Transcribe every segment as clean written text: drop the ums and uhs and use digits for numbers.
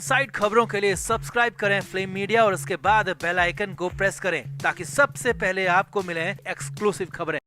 Side खबरों के लिए सब्सक्राइब करें फ्लेम मीडिया और उसके बाद बेल आइकन को प्रेस करें ताकि सबसे पहले आपको मिले एक्सक्लूसिव खबरें।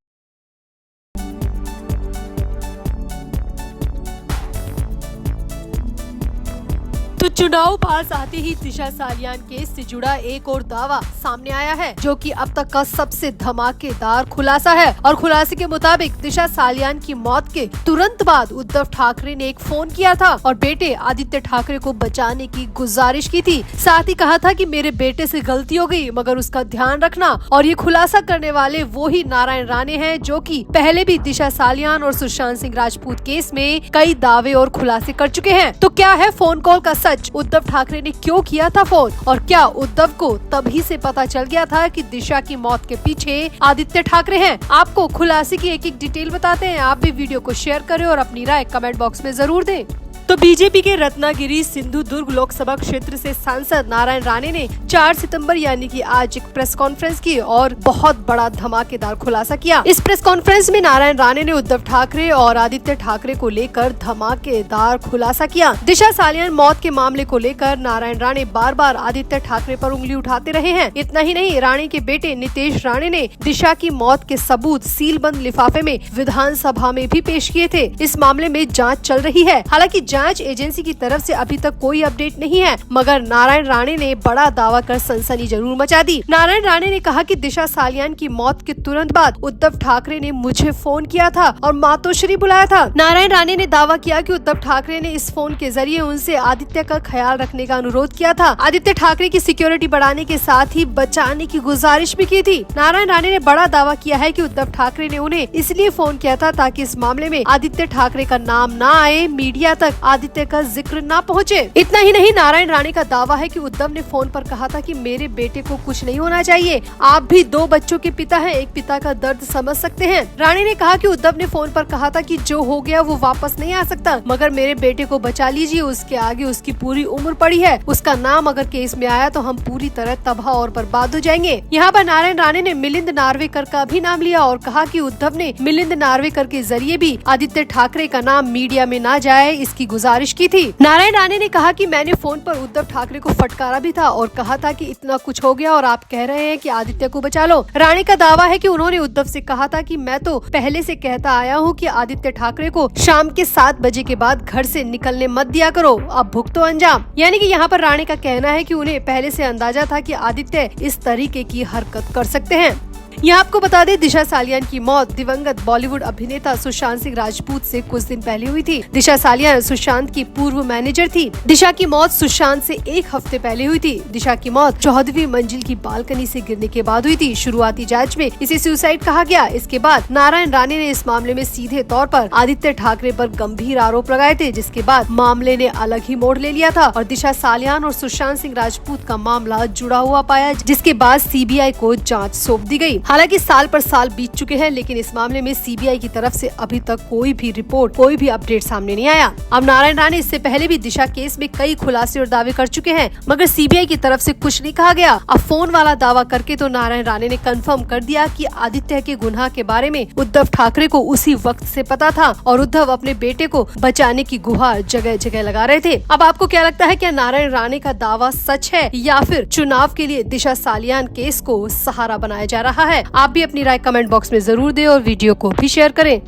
तो चुनाव पास आते ही दिशा सालियान केस से जुड़ा एक और दावा सामने आया है, जो कि अब तक का सबसे धमाकेदार खुलासा है। और खुलासे के मुताबिक दिशा सालियान की मौत के तुरंत बाद उद्धव ठाकरे ने एक फोन किया था और बेटे आदित्य ठाकरे को बचाने की गुजारिश की थी। साथ ही कहा था कि मेरे बेटे से गलती हो गई मगर उसका ध्यान रखना। और ये खुलासा करने वाले वो ही नारायण राणे हैं, जो कि पहले भी दिशा सालियान और सुशांत सिंह राजपूत केस में कई दावे और खुलासे कर चुके हैं। तो क्या है फोन कॉल का सच? उद्धव ठाकरे ने क्यों किया था फोन और क्या उद्धव को तभी से पता चल गया था कि दिशा की मौत के पीछे आदित्य ठाकरे हैं? आपको खुलासे की एक एक डिटेल बताते हैं। आप भी वीडियो को शेयर करें और अपनी राय कमेंट बॉक्स में जरूर दें। तो बीजेपी के रत्नागिरी सिंधुदुर्ग लोकसभा क्षेत्र से सांसद नारायण राणे ने 4 सितंबर यानी कि आज एक प्रेस कॉन्फ्रेंस की और बहुत बड़ा धमाकेदार खुलासा किया। इस प्रेस कॉन्फ्रेंस में नारायण राणे ने उद्धव ठाकरे और आदित्य ठाकरे को लेकर धमाकेदार खुलासा किया। दिशा सालियान मौत के मामले को लेकर नारायण राणे बार बार आदित्य ठाकरे पर उंगली उठाते रहे हैं। इतना ही नहीं, राणे के बेटे नितेश राणे ने दिशा की मौत के सबूत सीलबंद लिफाफे में विधानसभा में भी पेश किए थे। इस मामले में जाँच चल रही है। हालांकि जांच एजेंसी की तरफ से अभी तक कोई अपडेट नहीं है, मगर नारायण राणे ने बड़ा दावा कर सनसनी जरूर मचा दी। नारायण राणे ने कहा कि दिशा सालियान की मौत के तुरंत बाद उद्धव ठाकरे ने मुझे फोन किया था और मातोश्री बुलाया था। नारायण राणे ने दावा किया कि उद्धव ठाकरे ने इस फोन के जरिए उनसे आदित्य का ख्याल रखने का अनुरोध किया था। आदित्य ठाकरे की सिक्योरिटी बढ़ाने के साथ ही बचाने की गुजारिश भी की थी। नारायण राणे ने बड़ा दावा किया है कि उद्धव ठाकरे ने उन्हें इसलिए फोन किया था ताकि इस मामले में आदित्य ठाकरे का नाम न आए, मीडिया तक आदित्य का जिक्र ना पहुंचे। इतना ही नहीं, नारायण राणे का दावा है कि उद्धव ने फोन पर कहा था कि मेरे बेटे को कुछ नहीं होना चाहिए, आप भी 2 बच्चों के पिता हैं, एक पिता का दर्द समझ सकते हैं। राणे ने कहा कि उद्धव ने फोन पर कहा था कि जो हो गया वो वापस नहीं आ सकता, मगर मेरे बेटे को बचा लीजिए, उसके आगे उसकी पूरी उम्र पड़ी है, उसका नाम अगर केस में आया तो हम पूरी तरह तबाह और बर्बाद हो जाएंगे। यहाँ पर नारायण राणे ने मिलिंद नार्वेकर का भी नाम लिया और कहा कि उद्धव ने मिलिंद नार्वेकर के जरिए भी आदित्य ठाकरे का नाम मीडिया में ना जाए इसकी गुजारिश की थी। नारायण राणे ने कहा कि मैंने फोन पर उद्धव ठाकरे को फटकारा भी था और कहा था कि इतना कुछ हो गया और आप कह रहे हैं कि आदित्य को बचा लो। राणे का दावा है कि उन्होंने उद्धव से कहा था कि मैं तो पहले से कहता आया हूं कि आदित्य ठाकरे को शाम के 7 बजे के बाद घर से निकलने मत दिया करो, अब भुगतो अंजाम। यानी कि यहाँ पर राणे का कहना है कि उन्हें पहले से अंदाजा था कि आदित्य इस तरीके की हरकत कर सकते हैं। यहाँ आपको बता दें, दिशा सालियान की मौत दिवंगत बॉलीवुड अभिनेता सुशांत सिंह राजपूत से कुछ दिन पहले हुई थी। दिशा सालियान सुशांत की पूर्व मैनेजर थी। दिशा की मौत सुशांत से 1 हफ्ते पहले हुई थी। दिशा की मौत 14वीं मंजिल की बालकनी से गिरने के बाद हुई थी। शुरुआती जांच में इसे सुसाइड कहा गया। इसके बाद नारायण राणे ने इस मामले में सीधे तौर पर आदित्य ठाकरे पर गंभीर आरोप लगाए थे, जिसके बाद मामले ने अलग ही मोड़ ले लिया था और दिशा सालियान और सुशांत सिंह राजपूत का मामला जुड़ा हुआ पाया, जिसके बाद सीबीआई को जाँच सौंप दी गयी। हालांकि साल पर साल बीत चुके हैं, लेकिन इस मामले में सीबीआई की तरफ से अभी तक कोई भी रिपोर्ट, कोई भी अपडेट सामने नहीं आया। अब नारायण राणे इससे पहले भी दिशा केस में कई खुलासे और दावे कर चुके हैं, मगर सीबीआई की तरफ से कुछ नहीं कहा गया। अब फोन वाला दावा करके तो नारायण राणे ने कंफर्म कर दिया कि आदित्य के गुनाह के बारे में उद्धव ठाकरे को उसी वक्त से पता था और उद्धव अपने बेटे को बचाने की गुहार जगह जगह लगा रहे थे। अब आपको क्या लगता है, क्या नारायण राणे का दावा सच है या फिर चुनाव के लिए दिशा सालियान केस को सहारा बनाया जा रहा है? आप भी अपनी राय कमेंट बॉक्स में जरूर दें और वीडियो को भी शेयर करें।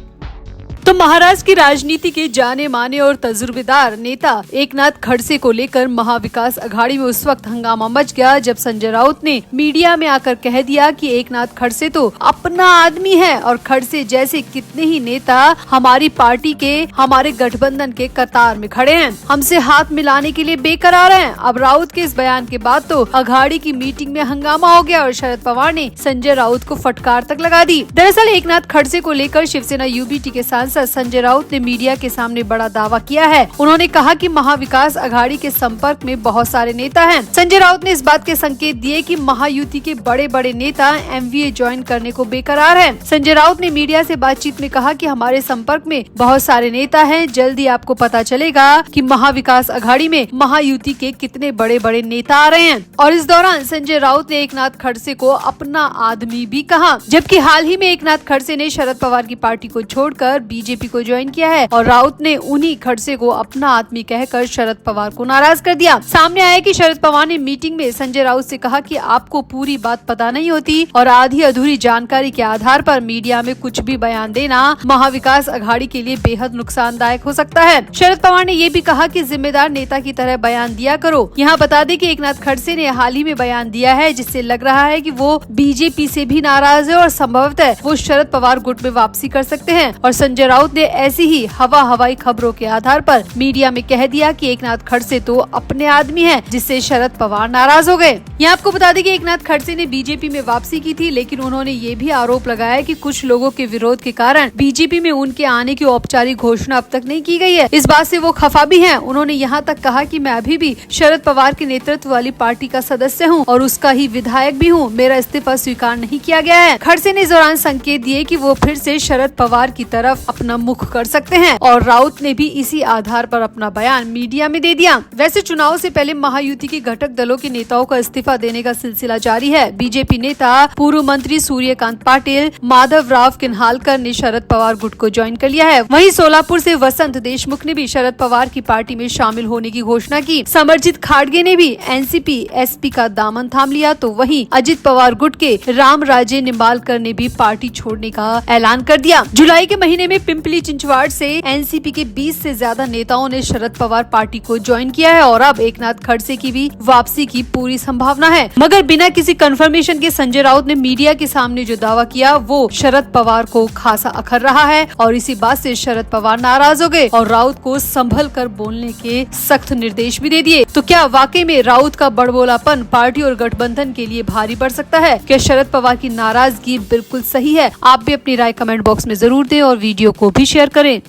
तो महाराष्ट्र की राजनीति के जाने माने और तजुर्बेदार नेता एकनाथ खड़से को लेकर महाविकास अघाड़ी में उस वक्त हंगामा मच गया जब संजय राउत ने मीडिया में आकर कह दिया कि एकनाथ खड़से तो अपना आदमी है और खड़से जैसे कितने ही नेता हमारी पार्टी के, हमारे गठबंधन के कतार में खड़े हैं, हमसे हाथ मिलाने के लिए बेकरार हैं। अब राउत के इस बयान के बाद तो अघाड़ी की मीटिंग में हंगामा हो गया और शरद पवार ने संजय राउत को फटकार तक लगा दी। दरअसल एकनाथ खड़से को लेकर शिवसेना यूबीटी के सांसद संजय राउत ने मीडिया के सामने बड़ा दावा किया है। उन्होंने कहा कि महाविकास अघाड़ी के संपर्क में बहुत सारे नेता हैं। संजय राउत ने इस बात के संकेत दिए कि महायुति के बड़े बड़े नेता एमवीए ज्वाइन करने को बेकरार हैं। संजय राउत ने मीडिया से बातचीत में कहा कि हमारे संपर्क में बहुत सारे नेता हैं, जल्दी आपको पता चलेगा कि महाविकास अघाड़ी में महायुति के कितने बड़े बड़े नेता आ रहे हैं। और इस दौरान संजय राउत ने एकनाथ खड़से को अपना आदमी भी कहा, जबकि हाल ही में एकनाथ खड़से ने शरद पवार की पार्टी को छोड़कर बीजेपी बीजेपी को ज्वाइन किया है और राउत ने उन्हीं खड़से को अपना आदमी कहकर शरद पवार को नाराज कर दिया। सामने आया कि शरद पवार ने मीटिंग में संजय राउत से कहा कि आपको पूरी बात पता नहीं होती और आधी अधूरी जानकारी के आधार पर मीडिया में कुछ भी बयान देना महाविकास अघाड़ी के लिए बेहद नुकसानदायक हो सकता है। शरद पवार ने ये भी कहा कि जिम्मेदार नेता की तरह बयान दिया करो। यहाँ बता दें कि एकनाथ खड़से ने हाल ही में बयान दिया है जिससे लग रहा है कि वो बीजेपी से भी नाराज है और संभवतः वो शरद पवार गुट में वापसी कर सकते हैं। और संजय राउत ने ऐसी ही हवाई खबरों के आधार पर मीडिया में कह दिया कि एकनाथ खड़से तो अपने आदमी हैं, जिससे शरद पवार नाराज हो गए। यहाँ आपको बता दें कि एकनाथ खड़से ने बीजेपी में वापसी की थी, लेकिन उन्होंने ये भी आरोप लगाया कि कुछ लोगों के विरोध के कारण बीजेपी में उनके आने की औपचारिक घोषणा अब तक नहीं की गई है। इस बात से वो खफा भी हैं। उन्होंने यहाँ तक कहा कि मैं अभी भी शरद पवार के नेतृत्व वाली पार्टी का सदस्य हूँ और उसका ही विधायक भी हूँ। मेरा इस्तीफा स्वीकार नहीं किया गया है। खड़से ने इस दौरान संकेत दिए कि वो फिर से शरद पवार की तरफ अपना मुख कर सकते हैं और राउत ने भी इसी आधार पर अपना बयान मीडिया में दे दिया। वैसे चुनाव से पहले महायुति के घटक दलों के नेताओं का इस्तीफा देने का सिलसिला जारी है। बीजेपी नेता पूर्व मंत्री सूर्यकांत पाटिल, माधव राव किन्हालकर ने शरद पवार गुट को ज्वाइन कर लिया है। वहीं सोलापुर से वसंत देशमुख ने भी शरद पवार की पार्टी में शामिल होने की घोषणा की। समरजीत खाड़गे ने भी एनसीपी एसपी का दामन थाम लिया, तो वहीं अजित पवार गुट के रामराजे निंबालकर ने भी पार्टी छोड़ने का ऐलान कर दिया। जुलाई के महीने में पिंपली चिंचवाड़ से एनसीपी के 20 से ज्यादा नेताओं ने शरद पवार पार्टी को ज्वाइन किया है और अब एकनाथ खड़से की भी वापसी की पूरी संभावना है। मगर बिना किसी कंफर्मेशन के संजय राउत ने मीडिया के सामने जो दावा किया वो शरद पवार को खासा अखर रहा है और इसी बात से शरद पवार नाराज हो गए और राउत को संभल कर बोलने के सख्त निर्देश भी दे दिए। तो क्या वाकई में राउत का बड़बोलापन पार्टी और गठबंधन के लिए भारी पड़ सकता है? क्या शरद पवार की नाराजगी बिल्कुल सही है? आप भी अपनी राय कमेंट बॉक्स में जरूर दें और वीडियो को भी शेयर करें।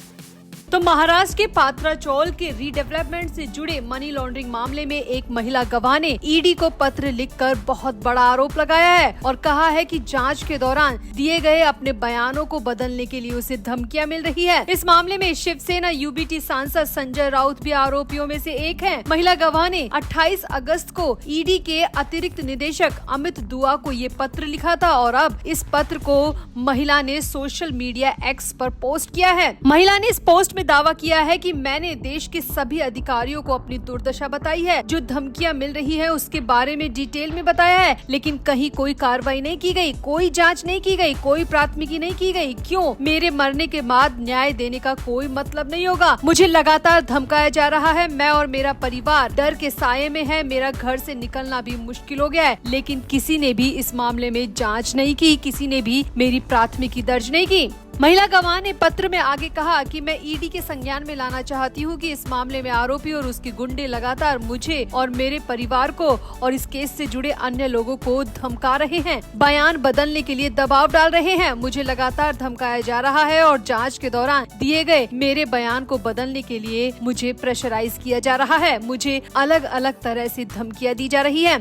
तो महाराष्ट्र के पात्राचौल के रीडेवलपमेंट से जुड़े मनी लॉन्ड्रिंग मामले में एक महिला गवाह ने ईडी को पत्र लिखकर बहुत बड़ा आरोप लगाया है और कहा है कि जांच के दौरान दिए गए अपने बयानों को बदलने के लिए उसे धमकियां मिल रही है। इस मामले में शिवसेना यूबीटी सांसद संजय राउत भी आरोपियों में से एक है। महिला गवाह ने 28 अगस्त को ईडी के अतिरिक्त निदेशक अमित दुआ को ये पत्र लिखा था और अब इस पत्र को महिला ने सोशल मीडिया एक्स पर पोस्ट किया है। महिला ने इस पोस्ट में दावा किया है कि मैंने देश के सभी अधिकारियों को अपनी दुर्दशा बताई है, जो धमकियां मिल रही है उसके बारे में डिटेल में बताया है, लेकिन कहीं कोई कार्रवाई नहीं की गई, कोई जांच नहीं की गई, कोई प्राथमिकी नहीं की गई। क्यों? मेरे मरने के बाद न्याय देने का कोई मतलब नहीं होगा। मुझे लगातार धमकाया जा रहा है। मैं और मेरा परिवार डर के साये में है। मेरा घर से निकलना भी मुश्किल हो गया है, लेकिन किसी ने भी इस मामले में जांच नहीं की, किसी ने भी मेरी प्राथमिकी दर्ज नहीं की। महिला गवाह ने पत्र में आगे कहा कि मैं ईडी के संज्ञान में लाना चाहती हूं कि इस मामले में आरोपी और उसके गुंडे लगातार मुझे और मेरे परिवार को और इस केस से जुड़े अन्य लोगों को धमका रहे हैं, बयान बदलने के लिए दबाव डाल रहे हैं। मुझे लगातार धमकाया जा रहा है और जांच के दौरान दिए गए मेरे बयान को बदलने के लिए मुझे प्रेशराइज किया जा रहा है। मुझे अलग अलग तरह से धमकियां दी जा रही है।